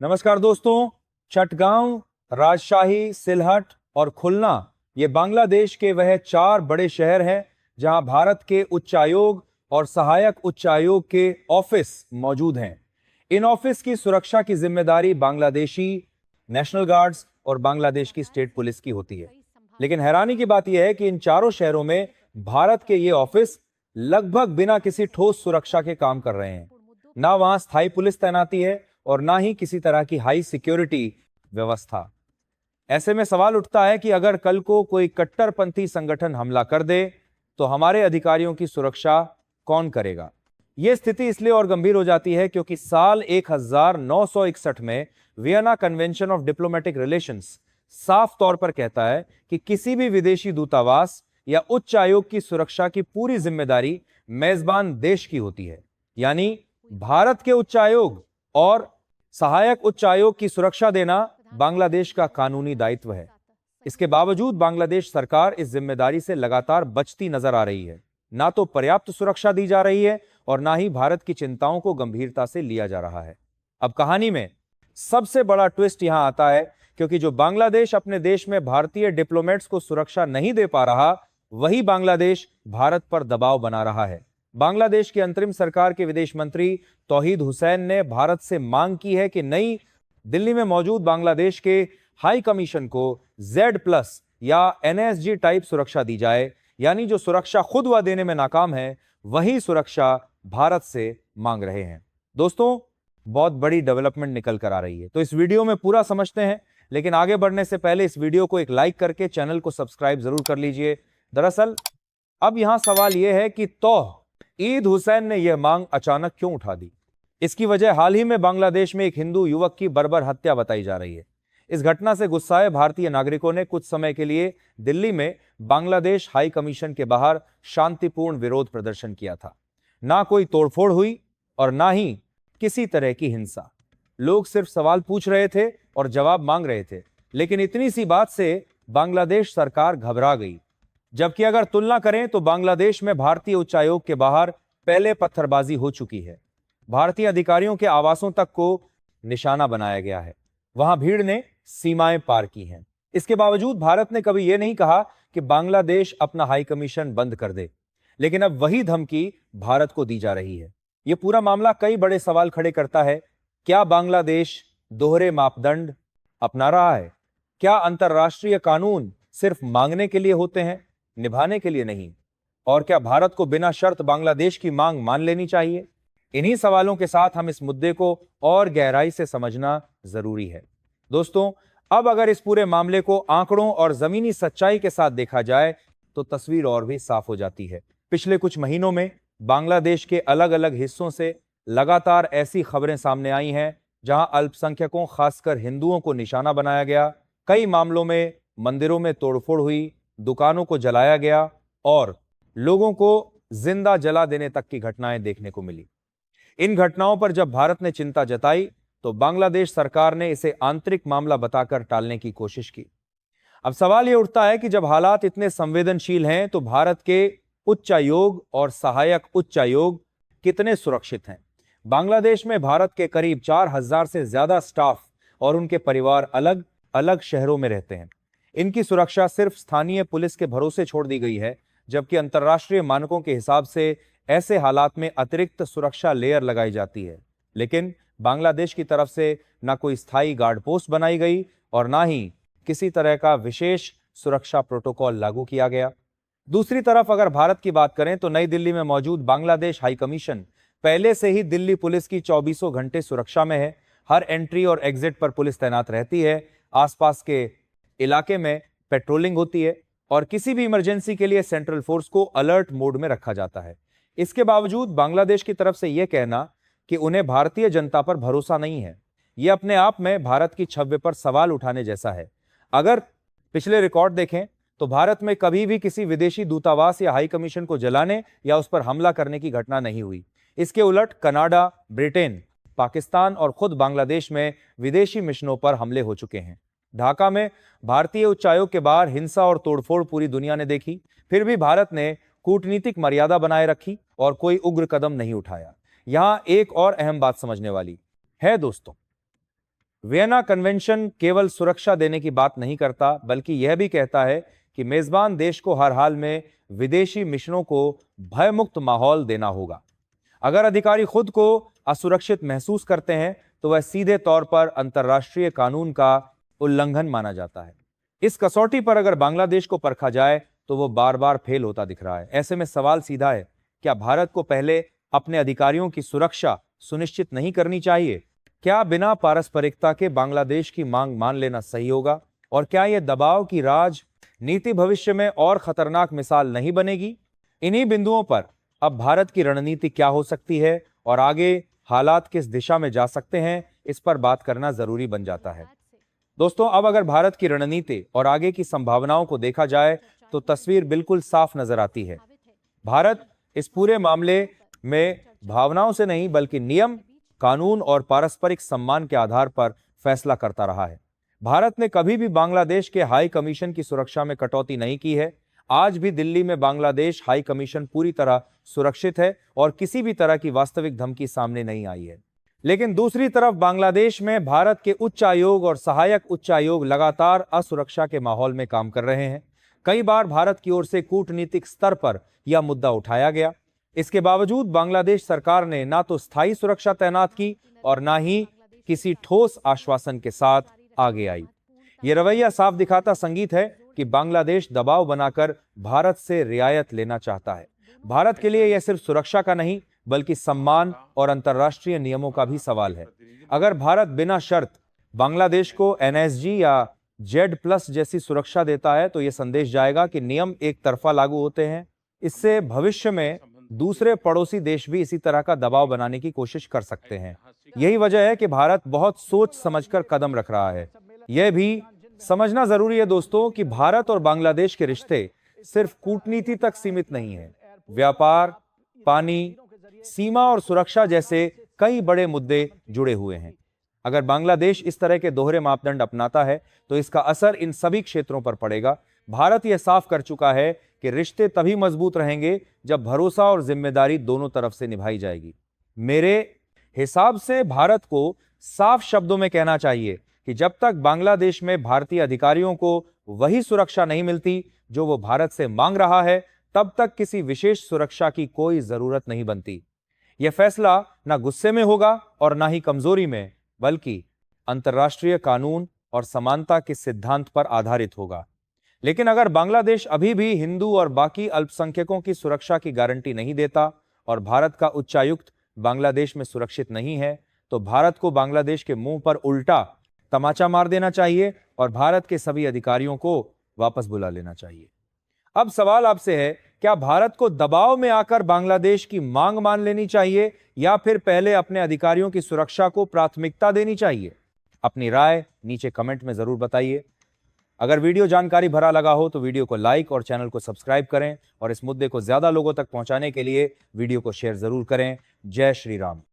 नमस्कार दोस्तों। चटगांव, राजशाही, सिलहट और खुलना ये बांग्लादेश के वह 4 बड़े शहर हैं जहां भारत के उच्चायोग और सहायक उच्चायोग के ऑफिस मौजूद हैं। इन ऑफिस की सुरक्षा की जिम्मेदारी बांग्लादेशी नेशनल गार्ड्स और बांग्लादेश की स्टेट पुलिस की होती है। लेकिन हैरानी की बात यह है कि इन चारों शहरों में भारत के ये ऑफिस लगभग बिना किसी ठोस सुरक्षा के काम कर रहे हैं। ना वहां स्थायी पुलिस तैनाती है और ना ही किसी तरह की हाई सिक्योरिटी व्यवस्था। ऐसे में सवाल उठता है कि अगर कल को कोई कट्टरपंथी संगठन हमला कर दे तो हमारे अधिकारियों की सुरक्षा कौन करेगा? यह स्थिति इसलिए और गंभीर हो जाती है क्योंकि साल 1961 में Vienna convention of diplomatic relations साफ तौर पर कहता है कि किसी भी विदेशी दूतावास या उच्चायोग की सुरक्षा की पूरी जिम्मेदारी मेजबान देश की होती है। यानी भारत के उच्चायोग और सहायक उच्चायोग की सुरक्षा देना बांग्लादेश का कानूनी दायित्व है। इसके बावजूद बांग्लादेश सरकार इस जिम्मेदारी से लगातार बचती नजर आ रही है। ना तो पर्याप्त सुरक्षा दी जा रही है और ना ही भारत की चिंताओं को गंभीरता से लिया जा रहा है। अब कहानी में सबसे बड़ा ट्विस्ट यहां आता है क्योंकि जो बांग्लादेश अपने देश में भारतीय डिप्लोमेट्स को सुरक्षा नहीं दे पा रहा, वही बांग्लादेश भारत पर दबाव बना रहा है। बांग्लादेश की अंतरिम सरकार के विदेश मंत्री तौहीद हुसैन ने भारत से मांग की है कि नई दिल्ली में मौजूद बांग्लादेश के हाई कमीशन को Z+ या NSG टाइप सुरक्षा दी जाए। यानी जो सुरक्षा खुद वह देने में नाकाम है, वही सुरक्षा भारत से मांग रहे हैं। दोस्तों, बहुत बड़ी डेवलपमेंट निकल कर आ रही है, तो इस वीडियो में पूरा समझते हैं। लेकिन आगे बढ़ने से पहले इस वीडियो को एक लाइक करके चैनल को सब्सक्राइब जरूर कर लीजिए। दरअसल अब यहां सवाल यह है कि तौहीद हुसैन ने यह मांग अचानक क्यों उठा दी? इसकी वजह हाल ही में बांग्लादेश में एक हिंदू युवक की बर्बर हत्या बताई जा रही है। इस घटना से गुस्साए भारतीय नागरिकों ने कुछ समय के लिए दिल्ली में बांग्लादेश हाई कमीशन के बाहर शांतिपूर्ण विरोध प्रदर्शन किया था। ना कोई तोड़फोड़ हुई और ना ही किसी तरह की हिंसा। लोग सिर्फ सवाल पूछ रहे थे और जवाब मांग रहे थे। लेकिन इतनी सी बात से बांग्लादेश सरकार घबरा गई। जबकि अगर तुलना करें तो बांग्लादेश में भारतीय उच्चायोग के बाहर पहले पत्थरबाजी हो चुकी है। भारतीय अधिकारियों के आवासों तक को निशाना बनाया गया है। वहां भीड़ ने सीमाएं पार की हैं। इसके बावजूद भारत ने कभी यह नहीं कहा कि बांग्लादेश अपना हाई कमीशन बंद कर दे। लेकिन अब वही धमकी भारत को दी जा रही है। यह पूरा मामला कई बड़े सवाल खड़े करता है। क्या बांग्लादेश दोहरे मापदंड अपना रहा है? क्या अंतर्राष्ट्रीय कानून सिर्फ मांगने के लिए होते हैं, निभाने के लिए नहीं? और क्या भारत को बिना शर्त बांग्लादेश की मांग मान लेनी चाहिए? इन्हीं सवालों के साथ हम इस मुद्दे को और गहराई से समझना जरूरी है। दोस्तों, अब अगर इस पूरे मामले को आंकड़ों और जमीनी सच्चाई के साथ देखा जाए तो तस्वीर और भी साफ हो जाती है। पिछले कुछ महीनों में बांग्लादेश के अलग अलग हिस्सों से लगातार ऐसी खबरें सामने आई हैं जहां अल्पसंख्यकों, खासकर हिंदुओं को निशाना बनाया गया। कई मामलों में मंदिरों में तोड़फोड़ हुई, दुकानों को जलाया गया और लोगों को जिंदा जला देने तक की घटनाएं देखने को मिली। इन घटनाओं पर जब भारत ने चिंता जताई तो बांग्लादेश सरकार ने इसे आंतरिक मामला बताकर टालने की कोशिश की। अब सवाल यह उठता है कि जब हालात इतने संवेदनशील हैं तो भारत के उच्चायोग और सहायक उच्चायोग कितने सुरक्षित हैं? बांग्लादेश में भारत के करीब 4000 से ज्यादा स्टाफ और उनके परिवार अलग अलग शहरों में रहते हैं। इनकी सुरक्षा सिर्फ स्थानीय पुलिस के भरोसे छोड़ दी गई है, जबकि अंतर्राष्ट्रीय मानकों के हिसाब से ऐसे हालात में अतिरिक्त सुरक्षा लेयर लगाई जाती है। लेकिन बांग्लादेश की तरफ से ना कोई स्थायी गार्ड पोस्ट बनाई गई और ना ही किसी तरह का विशेष सुरक्षा प्रोटोकॉल लागू किया गया। दूसरी तरफ अगर भारत की बात करें तो नई दिल्ली में मौजूद बांग्लादेश हाई कमीशन पहले से ही दिल्ली पुलिस की 24 घंटे सुरक्षा में है। हर एंट्री और एग्जिट पर पुलिस तैनात रहती है। आसपास के इलाके में पेट्रोलिंग होती है और किसी भी इमरजेंसी के लिए सेंट्रल फोर्स को अलर्ट मोड में रखा जाता है। इसके बावजूद बांग्लादेश की तरफ से यह कहना कि उन्हें भारतीय जनता पर भरोसा नहीं है, यह अपने आप में भारत की छवि पर सवाल उठाने जैसा है। अगर पिछले रिकॉर्ड देखें तो भारत में कभी भी किसी विदेशी दूतावास या हाई कमीशन को जलाने या उस पर हमला करने की घटना नहीं हुई। इसके उलट कनाडा, ब्रिटेन, पाकिस्तान और खुद बांग्लादेश में विदेशी मिशनों पर हमले हो चुके हैं। ढाका में भारतीय उच्चायोग के बाहर हिंसा और तोड़फोड़ पूरी दुनिया ने देखी, फिर भी भारत ने कूटनीतिक मर्यादा बनाए रखी और कोई उग्र कदम नहीं उठाया। यहां एक और अहम बात समझने वाली है दोस्तों। वियना कन्वेंशन केवल सुरक्षा देने की बात नहीं करता, बल्कि यह भी कहता है कि मेजबान देश को हर हाल में विदेशी मिशनों को भयमुक्त माहौल देना होगा। अगर अधिकारी खुद को असुरक्षित महसूस करते हैं तो वह सीधे तौर पर अंतर्राष्ट्रीय कानून का उल्लंघन माना जाता है। इस कसौटी पर अगर बांग्लादेश को परखा जाए तो वो बार बार फेल होता दिख रहा है। ऐसे में सवाल सीधा है, क्या भारत को पहले अपने अधिकारियों की सुरक्षा सुनिश्चित नहीं करनी चाहिए? क्या बिना पारस्परिकता के बांग्लादेश की मांग मान लेना सही होगा? और क्या यह दबाव की राजनीति भविष्य में और खतरनाक मिसाल नहीं बनेगी? इन्हीं बिंदुओं पर अब भारत की रणनीति क्या हो सकती है और आगे हालात किस दिशा में जा सकते हैं, इस पर बात करना जरूरी बन जाता है। दोस्तों, अब अगर भारत की रणनीति और आगे की संभावनाओं को देखा जाए तो तस्वीर बिल्कुल साफ नजर आती है। भारत इस पूरे मामले में भावनाओं से नहीं बल्कि नियम, कानून और पारस्परिक सम्मान के आधार पर फैसला करता रहा है। भारत ने कभी भी बांग्लादेश के हाई कमीशन की सुरक्षा में कटौती नहीं की है। आज भी दिल्ली में बांग्लादेश हाई कमीशन पूरी तरह सुरक्षित है और किसी भी तरह की वास्तविक धमकी सामने नहीं आई है। लेकिन दूसरी तरफ बांग्लादेश में भारत के उच्चायोग और सहायक उच्चायोग लगातार असुरक्षा के माहौल में काम कर रहे हैं। कई बार भारत की ओर से कूटनीतिक स्तर पर यह मुद्दा उठाया गया। इसके बावजूद बांग्लादेश सरकार ने ना तो स्थायी सुरक्षा तैनात की और ना ही किसी ठोस आश्वासन के साथ आगे आई। ये रवैया साफ दिखाता संगीत है कि बांग्लादेश दबाव बनाकर भारत से रियायत लेना चाहता है। भारत के लिए यह सिर्फ सुरक्षा का नहीं बल्कि सम्मान और अंतर्राष्ट्रीय नियमों का भी सवाल है। अगर भारत बिना शर्त बांग्लादेश को एनएसजी या Z+ जैसी सुरक्षा देता है तो यह संदेश जाएगा कि नियम एक तरफा लागू होते हैं। इससे भविष्य में दूसरे पड़ोसी देश भी इसी तरह का दबाव बनाने की कोशिश कर सकते हैं। यही वजह है कि भारत बहुत सोच समझकर कदम रख रहा है। यह भी समझना जरूरी है दोस्तों कि भारत और बांग्लादेश के रिश्ते सिर्फ कूटनीति तक सीमित नहीं है। व्यापार, पानी, सीमा और सुरक्षा जैसे कई बड़े मुद्दे जुड़े हुए हैं। अगर बांग्लादेश इस तरह के दोहरे मापदंड अपनाता है तो इसका असर इन सभी क्षेत्रों पर पड़ेगा। भारत यह साफ कर चुका है कि रिश्ते तभी मजबूत रहेंगे जब भरोसा और जिम्मेदारी दोनों तरफ से निभाई जाएगी। मेरे हिसाब से भारत को साफ शब्दों में कहना चाहिए कि जब तक बांग्लादेश में भारतीय अधिकारियों को वही सुरक्षा नहीं मिलती जो वो भारत से मांग रहा है, तब तक किसी विशेष सुरक्षा की कोई जरूरत नहीं बनती। यह फैसला ना गुस्से में होगा और ना ही कमजोरी में, बल्कि अंतर्राष्ट्रीय कानून और समानता के सिद्धांत पर आधारित होगा। लेकिन अगर बांग्लादेश अभी भी हिंदू और बाकी अल्पसंख्यकों की सुरक्षा की गारंटी नहीं देता और भारत का उच्चायुक्त बांग्लादेश में सुरक्षित नहीं है, तो भारत को बांग्लादेश के मुंह पर उल्टा तमाचा मार देना चाहिए और भारत के सभी अधिकारियों को वापस बुला लेना चाहिए। अब सवाल आपसे है, क्या भारत को दबाव में आकर बांग्लादेश की मांग मान लेनी चाहिए या फिर पहले अपने अधिकारियों की सुरक्षा को प्राथमिकता देनी चाहिए? अपनी राय नीचे कमेंट में जरूर बताइए। अगर वीडियो जानकारी भरा लगा हो तो वीडियो को लाइक और चैनल को सब्सक्राइब करें और इस मुद्दे को ज्यादा लोगों तक पहुंचाने के लिए वीडियो को शेयर जरूर करें। जय श्री राम।